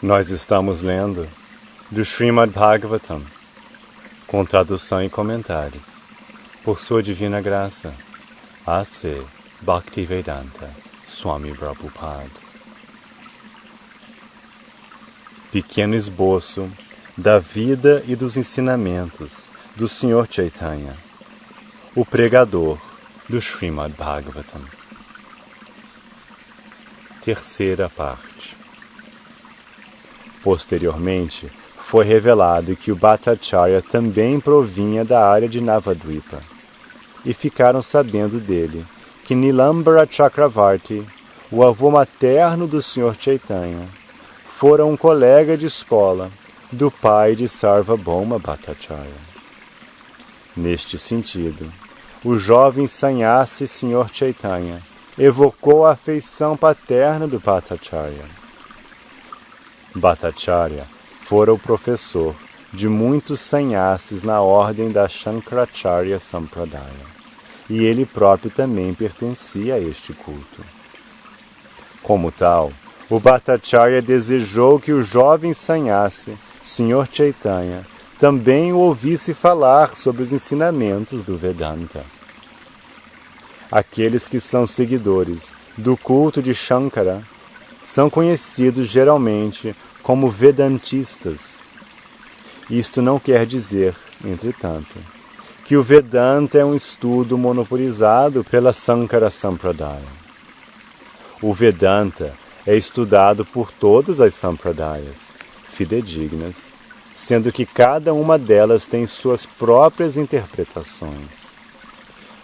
Nós estamos lendo do Srimad Bhagavatam, com tradução e comentários, por sua divina graça, A.C. Bhaktivedanta Swami Prabhupada. Pequeno esboço da vida e dos ensinamentos do Sr. Chaitanya, o pregador do Srimad Bhagavatam. Terceira parte. Posteriormente, foi revelado que o Bhattacharya também provinha da área de Navadvipa, e ficaram sabendo dele que Nilambara Chakravarti, o avô materno do Sr. Chaitanya, fora um colega de escola do pai de Sarvabhauma Bhattacharya. Neste sentido, o jovem sannyasi Sr. Chaitanya evocou a afeição paterna do Bhattacharya. Bhattacharya fora o professor de muitos sannyasis na ordem da Shankaracharya Sampradaya, e ele próprio também pertencia a este culto. Como tal, o Bhattacharya desejou que o jovem sannyasi, Sr. Chaitanya, também o ouvisse falar sobre os ensinamentos do Vedanta. Aqueles que são seguidores do culto de Shankara são conhecidos geralmente como Vedantistas. Isto não quer dizer, entretanto, que o Vedanta é um estudo monopolizado pela Sankara Sampradaya. O Vedanta é estudado por todas as Sampradayas fidedignas, sendo que cada uma delas tem suas próprias interpretações.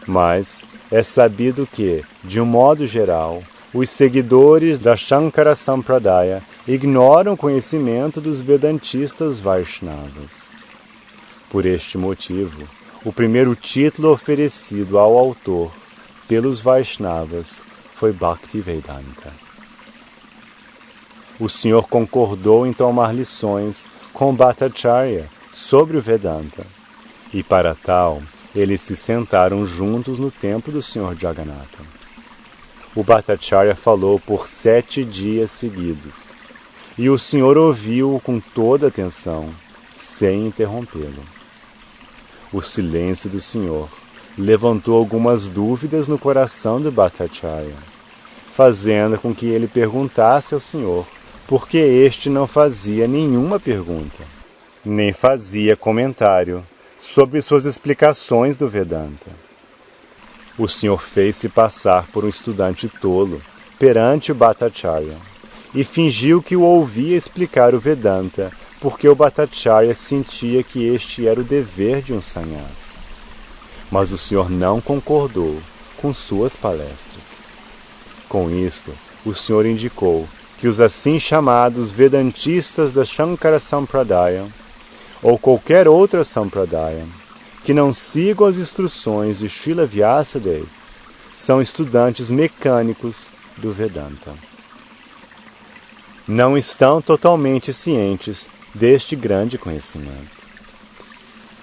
Mas é sabido que, de um modo geral, os seguidores da Shankara Sampradaya ignoram o conhecimento dos Vedantistas Vaishnavas. Por este motivo, o primeiro título oferecido ao autor pelos Vaishnavas foi Bhaktivedanta. O Senhor concordou em tomar lições com Bhattacharya sobre o Vedanta, e para tal, eles se sentaram juntos no templo do Senhor Jagannatha. O Bhattacharya falou por 7 dias seguidos, e o Senhor ouviu-o com toda atenção, sem interrompê-lo. O silêncio do Senhor levantou algumas dúvidas no coração do Bhattacharya, fazendo com que ele perguntasse ao Senhor por que este não fazia nenhuma pergunta, nem fazia comentário sobre suas explicações do Vedanta. O Senhor fez-se passar por um estudante tolo perante o Bhattacharya e fingiu que o ouvia explicar o Vedanta, porque o Bhattacharya sentia que este era o dever de um sannyasi. Mas o Senhor não concordou com suas palestras. Com isto, o Senhor indicou que os assim chamados Vedantistas da Shankara Sampradaya, ou qualquer outra Sampradaya, que não sigam as instruções de Srila Vyasadeva, são estudantes mecânicos do Vedanta. Não estão totalmente cientes deste grande conhecimento.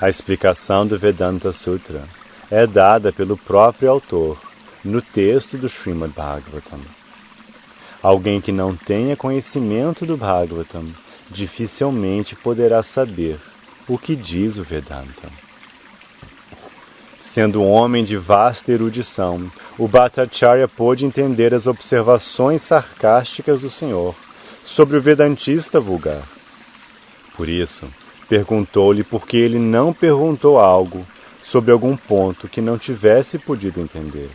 A explicação do Vedanta Sutra é dada pelo próprio autor no texto do Srimad Bhagavatam. Alguém que não tenha conhecimento do Bhagavatam dificilmente poderá saber o que diz o Vedanta. Sendo um homem de vasta erudição, o Bhattacharya pôde entender as observações sarcásticas do Senhor sobre o Vedantista vulgar. Por isso, perguntou-lhe por que ele não perguntou algo sobre algum ponto que não tivesse podido entender.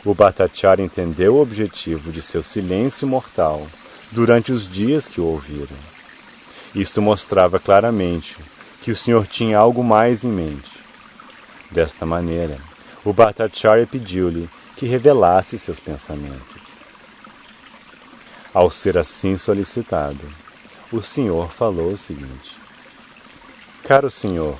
O Bhattacharya entendeu o objetivo de seu silêncio mortal durante os dias que o ouviram. Isto mostrava claramente que o Senhor tinha algo mais em mente. Desta maneira, o Bhattacharya pediu-lhe que revelasse seus pensamentos. Ao ser assim solicitado, o Senhor falou o seguinte: Caro Senhor,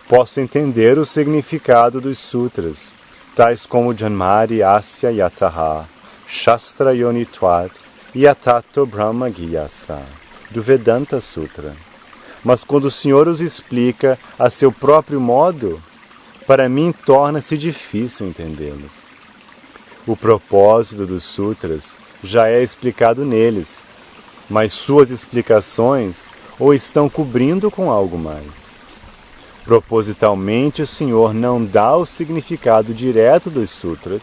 posso entender o significado dos sutras, tais como Janmari Asya Yataha, Shastra Yonitvat e Atato Brahma Giyasa, do Vedanta Sutra. Mas quando o Senhor os explica a seu próprio modo, para mim torna-se difícil entendê-los. O propósito dos sutras já é explicado neles, mas suas explicações o estão cobrindo com algo mais. Propositalmente, o Senhor não dá o significado direto dos sutras,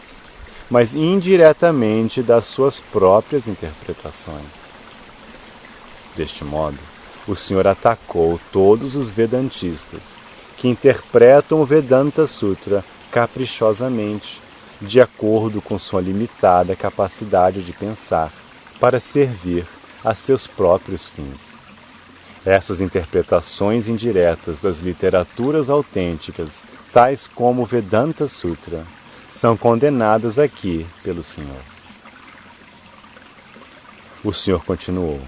mas indiretamente das suas próprias interpretações. Deste modo, o Senhor atacou todos os vedantistas que interpretam o Vedanta Sutra caprichosamente, de acordo com sua limitada capacidade de pensar, para servir a seus próprios fins. Essas interpretações indiretas das literaturas autênticas, tais como o Vedanta Sutra, são condenadas aqui pelo Senhor. O Senhor continuou.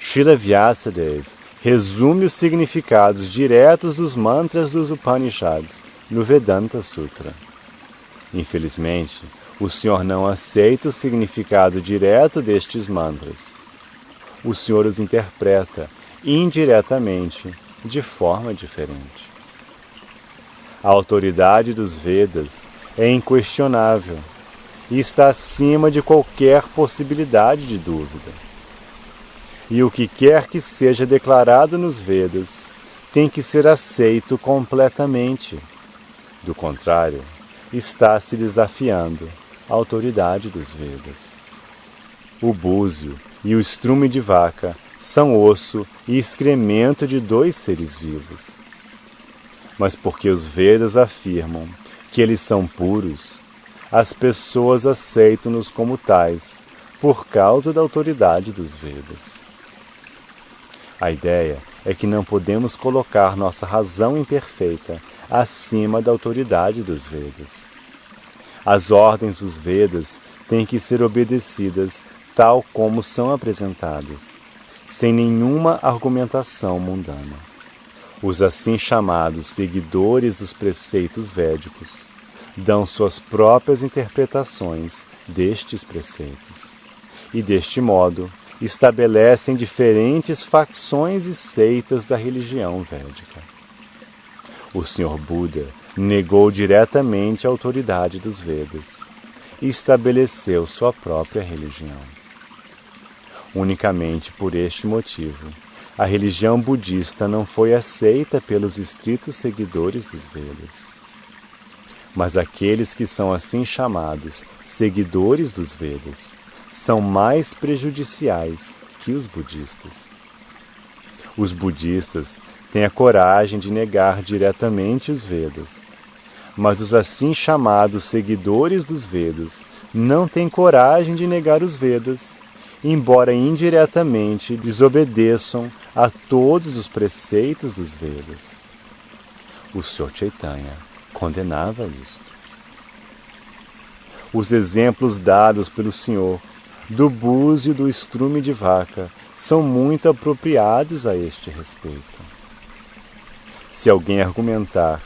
Srila Vyasadeva resume os significados diretos dos mantras dos Upanishads no Vedanta Sutra. Infelizmente, o Senhor não aceita o significado direto destes mantras. O Senhor os interpreta indiretamente, de forma diferente. A autoridade dos Vedas é inquestionável e está acima de qualquer possibilidade de dúvida. E o que quer que seja declarado nos Vedas tem que ser aceito completamente. Do contrário, está se desafiando a autoridade dos Vedas. O búzio e o estrume de vaca são osso e excremento de dois seres vivos. Mas porque os Vedas afirmam que eles são puros, as pessoas aceitam-nos como tais, por causa da autoridade dos Vedas. A ideia é que não podemos colocar nossa razão imperfeita acima da autoridade dos Vedas. As ordens dos Vedas têm que ser obedecidas tal como são apresentadas, sem nenhuma argumentação mundana. Os assim chamados seguidores dos preceitos védicos dão suas próprias interpretações destes preceitos, e deste modo estabelecem diferentes facções e seitas da religião védica. O Senhor Buda negou diretamente a autoridade dos Vedas e estabeleceu sua própria religião. Unicamente por este motivo, a religião budista não foi aceita pelos estritos seguidores dos Vedas. Mas aqueles que são assim chamados seguidores dos Vedas são mais prejudiciais que os budistas. Os budistas têm a coragem de negar diretamente os Vedas, mas os assim chamados seguidores dos Vedas não têm coragem de negar os Vedas, embora indiretamente desobedeçam a todos os preceitos dos Vedas. O Sr. Chaitanya condenava isto. Os exemplos dados pelo Senhor do búzio e do estrume de vaca são muito apropriados a este respeito. Se alguém argumentar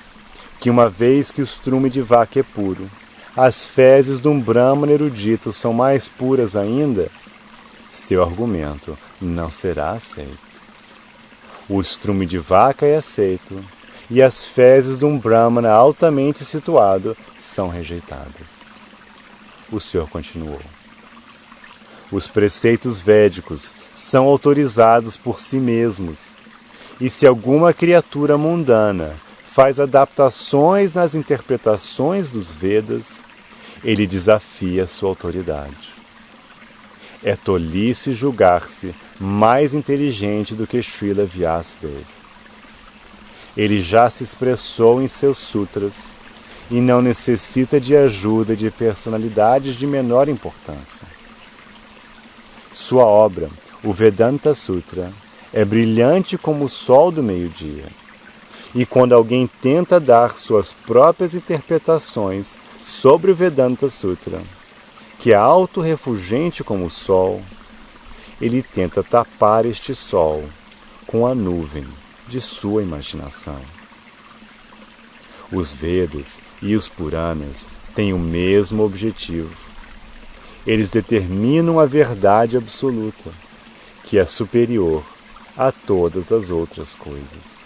que uma vez que o estrume de vaca é puro, as fezes de um Brahmana erudito são mais puras ainda, seu argumento não será aceito. O estrume de vaca é aceito, e as fezes de um Brahmana altamente situado são rejeitadas. O Senhor continuou. Os preceitos védicos são autorizados por si mesmos, e se alguma criatura mundana faz adaptações nas interpretações dos Vedas, ele desafia sua autoridade. É tolice julgar-se mais inteligente do que Srila Vyasadeva. Ele já se expressou em seus sutras e não necessita de ajuda de personalidades de menor importância. Sua obra, o Vedanta Sutra, é brilhante como o sol do meio-dia. E quando alguém tenta dar suas próprias interpretações sobre o Vedanta Sutra, que é autorrefulgente como o sol, ele tenta tapar este sol com a nuvem de sua imaginação. Os Vedas e os Puranas têm o mesmo objetivo. Eles determinam a verdade absoluta, que é superior a todas as outras coisas.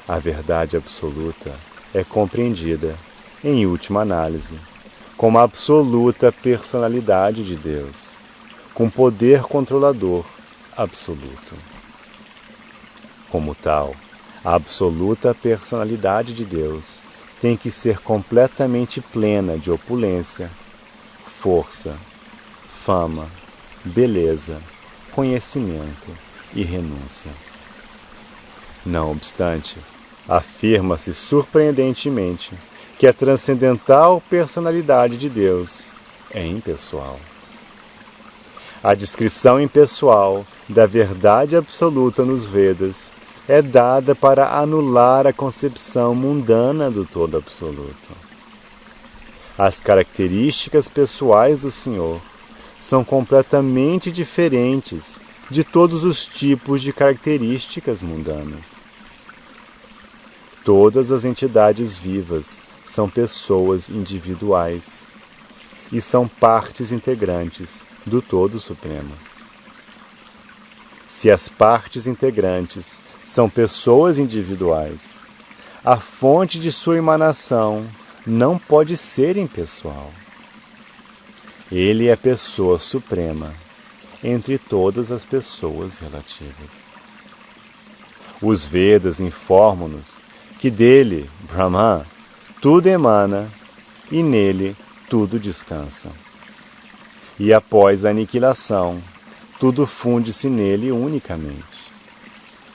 A verdade absoluta é compreendida, em última análise, como a absoluta personalidade de Deus, com poder controlador absoluto. Como tal, a absoluta personalidade de Deus tem que ser completamente plena de opulência, força, fama, beleza, conhecimento e renúncia. Não obstante, afirma-se surpreendentemente que a transcendental personalidade de Deus é impessoal. A descrição impessoal da verdade absoluta nos Vedas é dada para anular a concepção mundana do todo absoluto. As características pessoais do Senhor são completamente diferentes de todos os tipos de características mundanas. Todas as entidades vivas são pessoas individuais e são partes integrantes do Todo Supremo. Se as partes integrantes são pessoas individuais, a fonte de sua emanação não pode ser impessoal. Ele é pessoa suprema entre todas as pessoas relativas. Os Vedas informam-nos que dele, Brahma, tudo emana e nele tudo descansa. E após a aniquilação, tudo funde-se nele unicamente.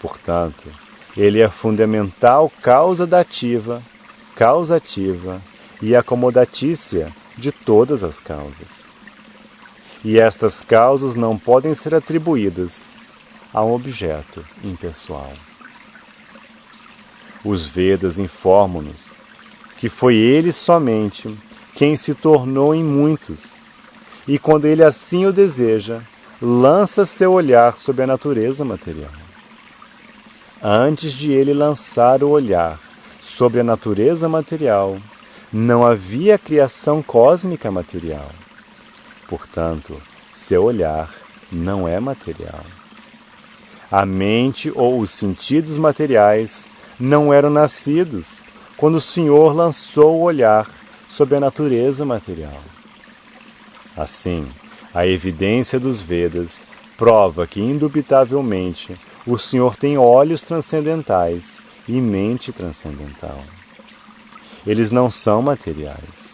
Portanto, ele é a fundamental causa dativa, causativa e acomodatícia de todas as causas. E estas causas não podem ser atribuídas a um objeto impessoal. Os Vedas informam-nos que foi ele somente quem se tornou em muitos, e quando ele assim o deseja, lança seu olhar sobre a natureza material. Antes de ele lançar o olhar sobre a natureza material, não havia criação cósmica material. Portanto, seu olhar não é material. A mente ou os sentidos materiais não eram nascidos quando o Senhor lançou o olhar sobre a natureza material. Assim, a evidência dos Vedas prova que, indubitavelmente, o Senhor tem olhos transcendentais e mente transcendental. Eles não são materiais.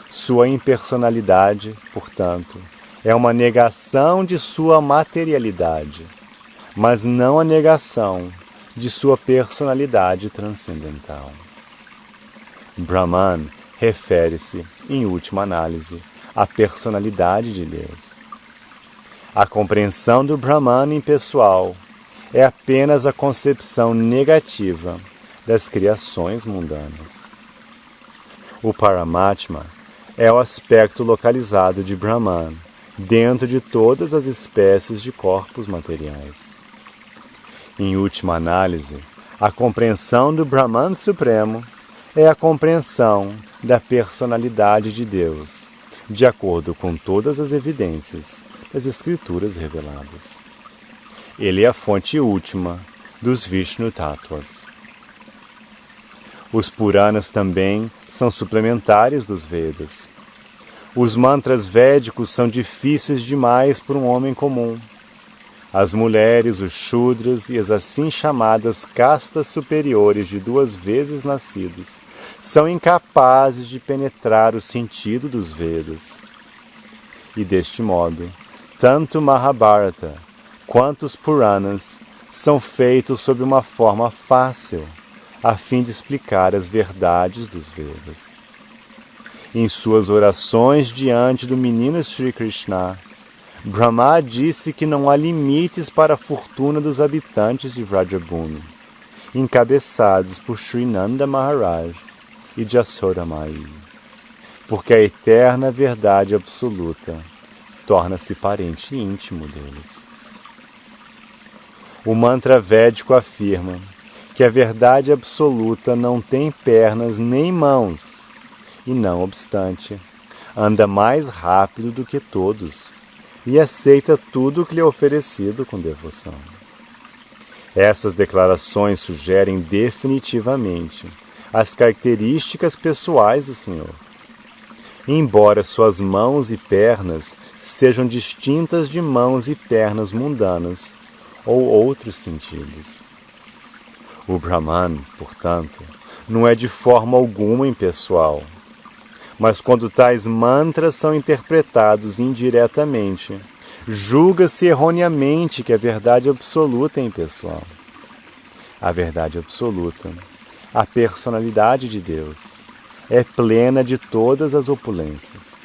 Sua impersonalidade, portanto, é uma negação de sua materialidade, mas não a negação de sua personalidade transcendental. Brahman refere-se, em última análise, à personalidade de Deus. A compreensão do Brahman impessoal é apenas a concepção negativa das criações mundanas. O Paramatma é o aspecto localizado de Brahman dentro de todas as espécies de corpos materiais. Em última análise, a compreensão do Brahman Supremo é a compreensão da personalidade de Deus, de acordo com todas as evidências das Escrituras reveladas. Ele é a fonte última dos Vishnu Tattvas. Os Puranas também são suplementares dos Vedas. Os mantras védicos são difíceis demais para um homem comum. As mulheres, os Shudras e as assim chamadas castas superiores de 2 vezes nascidos são incapazes de penetrar o sentido dos Vedas. E deste modo, tanto Mahabharata quanto os Puranas são feitos sob uma forma fácil, a fim de explicar as verdades dos Vedas. Em suas orações diante do menino Sri Krishna, Brahma disse que não há limites para a fortuna dos habitantes de Vrajabhumi, encabeçados por Sri Nanda Maharaj e Jasoda Mai, porque a eterna verdade absoluta torna-se parente íntimo deles. O mantra védico afirma que a verdade absoluta não tem pernas nem mãos, e não obstante, anda mais rápido do que todos e aceita tudo o que lhe é oferecido com devoção. Essas declarações sugerem definitivamente as características pessoais do Senhor. embora suas mãos e pernas sejam distintas de mãos e pernas mundanas ou outros sentidos. O Brahman, portanto, não é de forma alguma impessoal, mas quando tais mantras são interpretados indiretamente, julga-se erroneamente que a verdade absoluta é impessoal. A verdade absoluta, a personalidade de Deus, é plena de todas as opulências,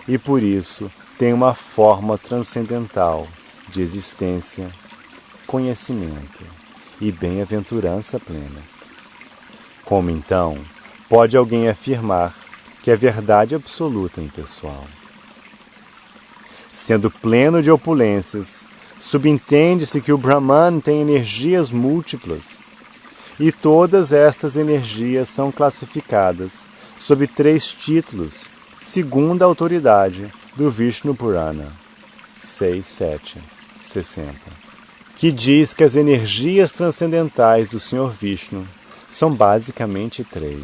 e por isso tem uma forma transcendental de existência, conhecimento e bem-aventurança plenas. Como então pode alguém afirmar que a verdade absoluta é impessoal? Sendo pleno de opulências, subentende-se que o Brahman tem energias múltiplas, e todas estas energias são classificadas sob 3 títulos, segundo a autoridade do Vishnu Purana 6.7.60, que diz que as energias transcendentais do Senhor Vishnu são basicamente 3.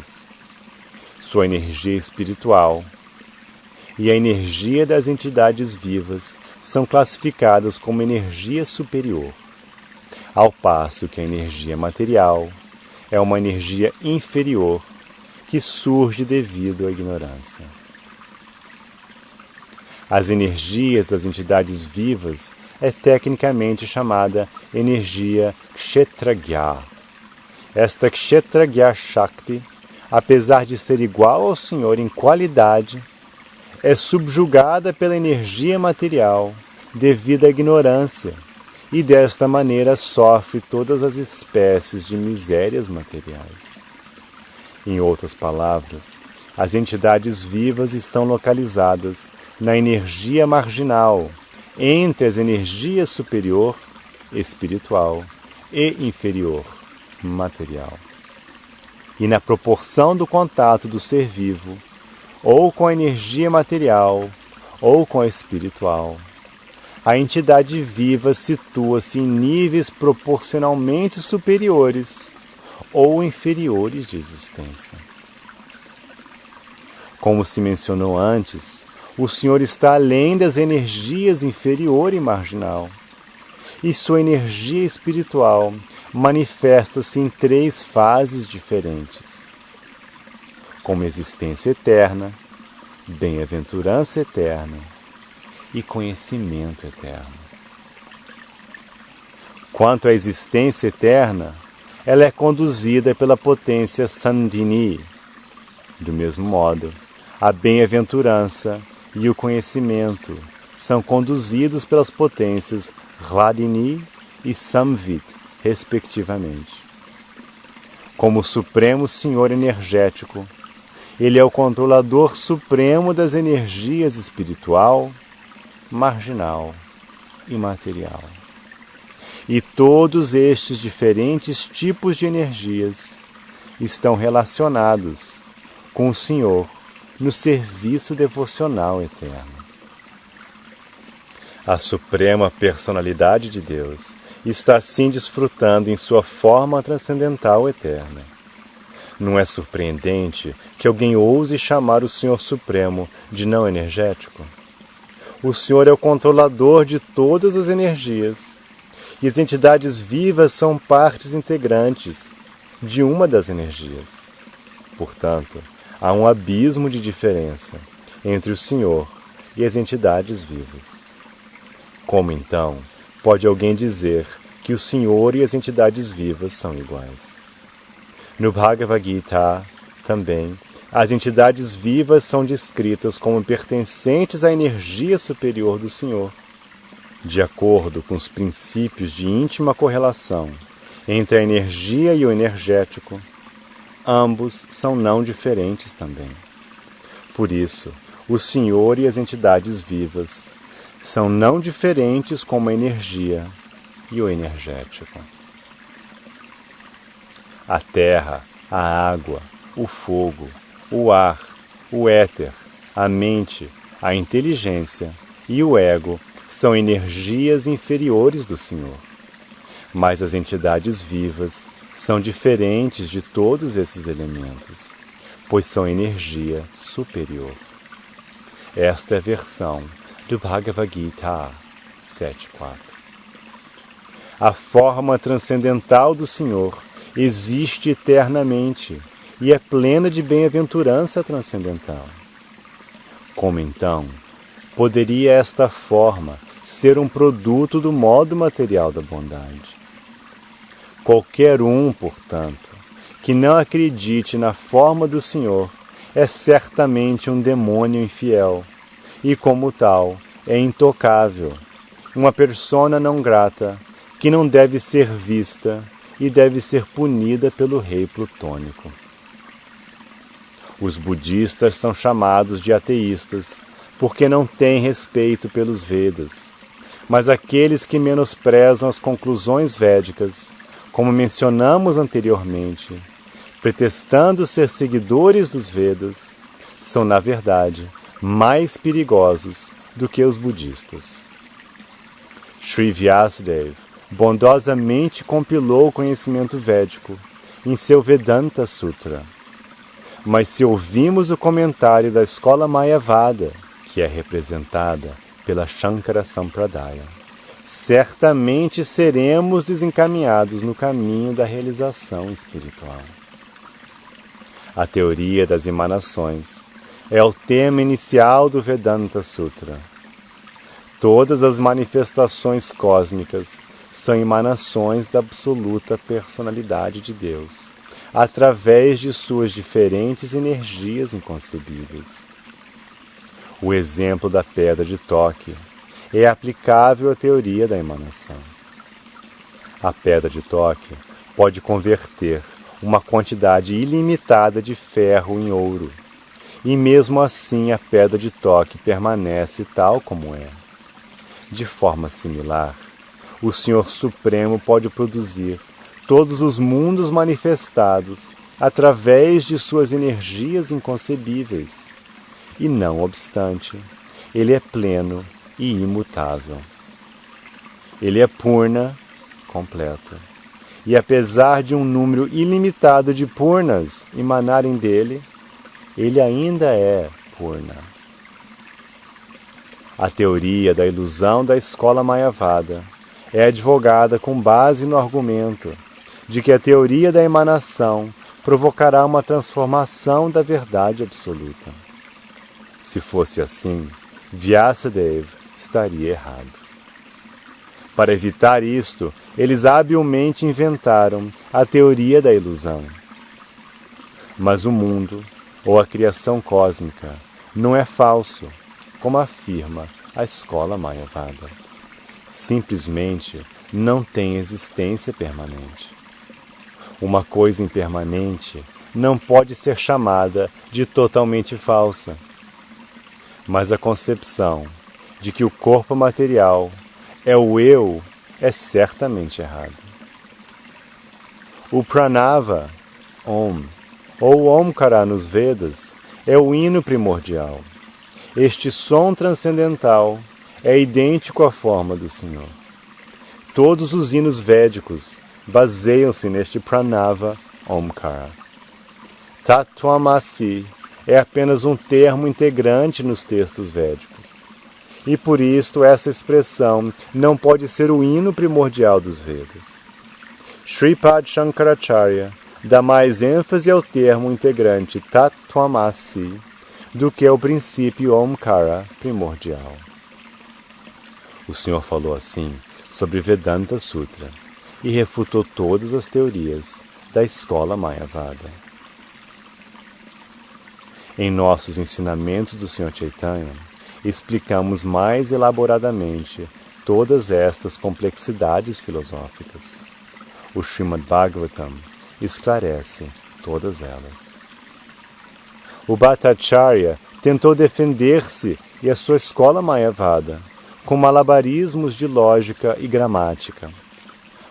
Sua energia espiritual e a energia das entidades vivas são classificadas como energia superior, ao passo que a energia material é uma energia inferior que surge devido à ignorância. As energias das entidades vivas é tecnicamente chamada energia Kshetragya. Esta Kshetragya Shakti, apesar de ser igual ao Senhor em qualidade, é subjugada pela energia material devido à ignorância e desta maneira sofre todas as espécies de misérias materiais. Em outras palavras, as entidades vivas estão localizadas na energia marginal entre as energias superior, espiritual, e inferior, material. E na proporção do contato do ser vivo, ou com a energia material, ou com a espiritual, a entidade viva situa-se em níveis proporcionalmente superiores ou inferiores de existência. Como se mencionou antes, o Senhor está além das energias inferior e marginal, e sua energia espiritual manifesta-se em 3 fases diferentes, como existência eterna, bem-aventurança eterna e conhecimento eterno. Quanto à existência eterna, ela é conduzida pela potência Sandhini. Do mesmo modo, a bem-aventurança e o conhecimento são conduzidos pelas potências Hladini e Samvit, respectivamente. Como o Supremo Senhor Energético, ele é o controlador supremo das energias espiritual, marginal e material. E todos estes diferentes tipos de energias estão relacionados com o Senhor no serviço devocional eterno. A Suprema Personalidade de Deus está assim desfrutando em sua forma transcendental eterna. Não é surpreendente que alguém ouse chamar o Senhor Supremo de não energético? O Senhor é o controlador de todas as energias, e as entidades vivas são partes integrantes de uma das energias. Portanto, há um abismo de diferença entre o Senhor e as entidades vivas. Como então pode alguém dizer que o Senhor e as entidades vivas são iguais? No Bhagavad Gita, também, as entidades vivas são descritas como pertencentes à energia superior do Senhor, de acordo com os princípios de íntima correlação entre a energia e o energético. Ambos são não diferentes também. Por isso, o Senhor e as entidades vivas são não diferentes como a energia e o energético. A terra, a água, o fogo, o ar, o éter, a mente, a inteligência e o ego são energias inferiores do Senhor. Mas as entidades vivas são diferentes de todos esses elementos, pois são energia superior. Esta é a versão do Bhagavad Gita 7.4. A forma transcendental do Senhor existe eternamente e é plena de bem-aventurança transcendental. Como então poderia esta forma ser um produto do modo material da bondade? Qualquer um, portanto, que não acredite na forma do Senhor é certamente um demônio infiel e, como tal, é intocável, uma persona não grata que não deve ser vista e deve ser punida pelo rei plutônico. Os budistas são chamados de ateístas porque não têm respeito pelos Vedas, mas aqueles que menosprezam as conclusões védicas, como mencionamos anteriormente, pretextando ser seguidores dos Vedas, são, na verdade, mais perigosos do que os budistas. Sri Vyasadeva bondosamente compilou o conhecimento védico em seu Vedanta Sutra. Mas se ouvimos o comentário da escola Mayavada, que é representada pela Shankara Sampradaya, certamente seremos desencaminhados no caminho da realização espiritual. A teoria das emanações é o tema inicial do Vedanta Sutra. Todas as manifestações cósmicas são emanações da absoluta personalidade de Deus, através de suas diferentes energias inconcebíveis. O exemplo da pedra de toque é aplicável à teoria da emanação. A pedra de toque pode converter uma quantidade ilimitada de ferro em ouro, e mesmo assim a pedra de toque permanece tal como é. De forma similar, o Senhor Supremo pode produzir todos os mundos manifestados através de suas energias inconcebíveis, e não obstante, ele é pleno e imutável. Ele é Purna, completo, e apesar de um número ilimitado de Purnas emanarem dele, ele ainda é Purna. A teoria da ilusão da escola Mayavada é advogada com base no argumento de que a teoria da emanação provocará uma transformação da verdade absoluta. Se fosse assim, Vyasadeva estaria errado. Para evitar isto, eles habilmente inventaram a teoria da ilusão. Mas o mundo, ou a criação cósmica, não é falso, como afirma a escola Mayavada. Simplesmente não tem existência permanente. Uma coisa impermanente não pode ser chamada de totalmente falsa. Mas a concepção de que o corpo material é o eu é certamente errada. O pranava, Om, ou Omkara nos Vedas, é o hino primordial. Este som transcendental é idêntico à forma do Senhor. Todos os hinos védicos baseiam-se neste pranava Omkara. Tatvamasi é apenas um termo integrante nos textos védicos. E por isto essa expressão não pode ser o hino primordial dos Vedas. Sripad Shankaracharya dá mais ênfase ao termo integrante Tatvamasi do que ao princípio Omkara primordial. O Senhor falou assim sobre Vedanta Sutra e refutou todas as teorias da escola Mayavada. Em nossos ensinamentos do Sr. Chaitanya, explicamos mais elaboradamente todas estas complexidades filosóficas. O Srimad Bhagavatam esclarece todas elas. O Bhattacharya tentou defender-se e a sua escola Mayavada com malabarismos de lógica e gramática,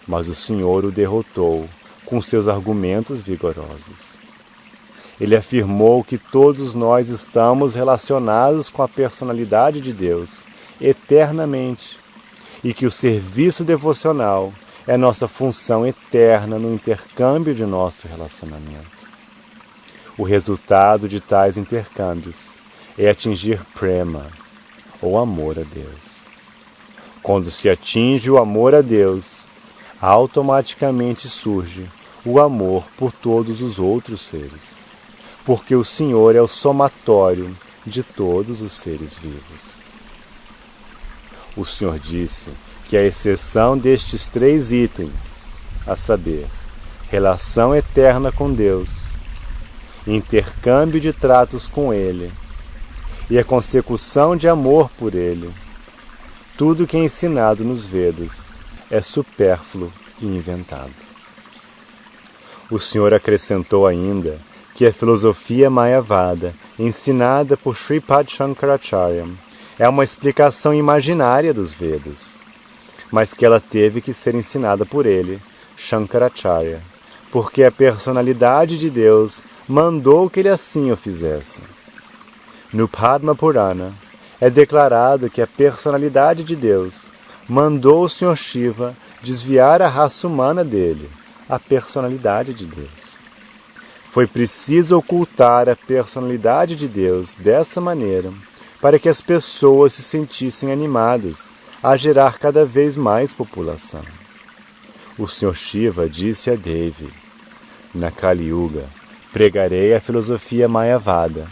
mas o Senhor o derrotou com seus argumentos vigorosos. Ele afirmou que todos nós estamos relacionados com a personalidade de Deus eternamente e que o serviço devocional é nossa função eterna no intercâmbio de nosso relacionamento. O resultado de tais intercâmbios é atingir prema, ou amor a Deus. Quando se atinge o amor a Deus, automaticamente surge o amor por todos os outros seres, porque o Senhor é o somatório de todos os seres vivos. O Senhor disse que a exceção destes 3 itens, a saber, relação eterna com Deus, intercâmbio de tratos com Ele e a consecução de amor por Ele, tudo que é ensinado nos Vedas é supérfluo e inventado. O Senhor acrescentou ainda que a filosofia Mayavada, ensinada por Sripad Shankaracharya, é uma explicação imaginária dos Vedas, mas que ela teve que ser ensinada por ele, Shankaracharya, porque a personalidade de Deus mandou que ele assim o fizesse. No Padma Purana, é declarado que a personalidade de Deus mandou o Sr. Shiva desviar a raça humana dele, a personalidade de Deus. Foi preciso ocultar a personalidade de Deus dessa maneira para que as pessoas se sentissem animadas a gerar cada vez mais população. O Sr. Shiva disse a Devi: na Kali Yuga, pregarei a filosofia Mayavada,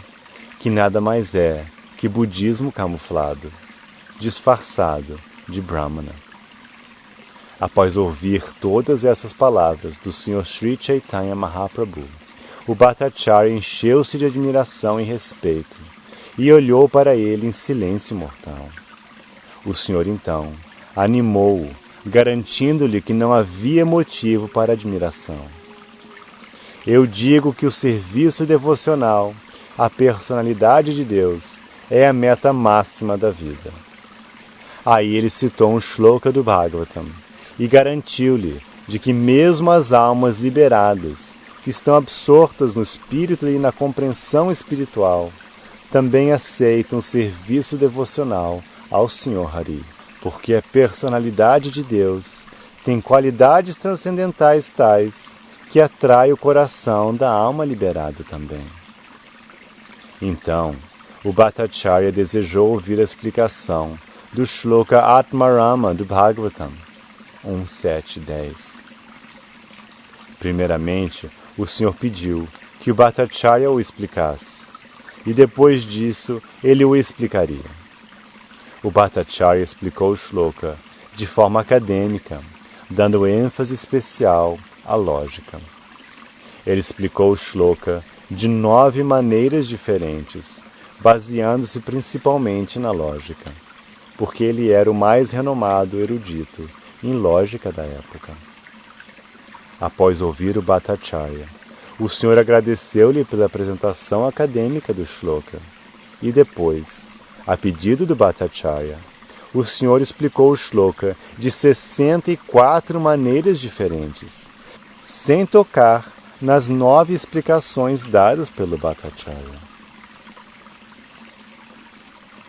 que nada mais é que budismo camuflado, disfarçado de Brahmana. Após ouvir todas essas palavras do Sr. Sri Chaitanya Mahaprabhu, o Bhattacharya encheu-se de admiração e respeito e olhou para ele em silêncio mortal. O Senhor então animou-o, garantindo-lhe que não havia motivo para admiração. Eu digo que o serviço devocional à personalidade de Deus é a meta máxima da vida. Aí ele citou um shloka do Bhagavatam e garantiu-lhe de que mesmo as almas liberadas, que estão absortas no espírito e na compreensão espiritual, também aceitam o serviço devocional ao Senhor Hari, porque a personalidade de Deus tem qualidades transcendentais tais que atrai o coração da alma liberada também. Então, o Bhattacharya desejou ouvir a explicação do shloka Atmarama do Bhagavatam 1.7.10. Primeiramente, o Senhor pediu que o Bhattacharya o explicasse, e depois disso ele o explicaria. O Bhattacharya explicou o shloka de forma acadêmica, dando ênfase especial à lógica. Ele explicou o shloka de 9 maneiras diferentes, baseando-se principalmente na lógica, porque ele era o mais renomado erudito em lógica da época. Após ouvir o Bhattacharya, o Senhor agradeceu-lhe pela apresentação acadêmica do shloka e depois, a pedido do Bhattacharya, o Senhor explicou o shloka de 64 maneiras diferentes, sem tocar nas 9 explicações dadas pelo Bhattacharya.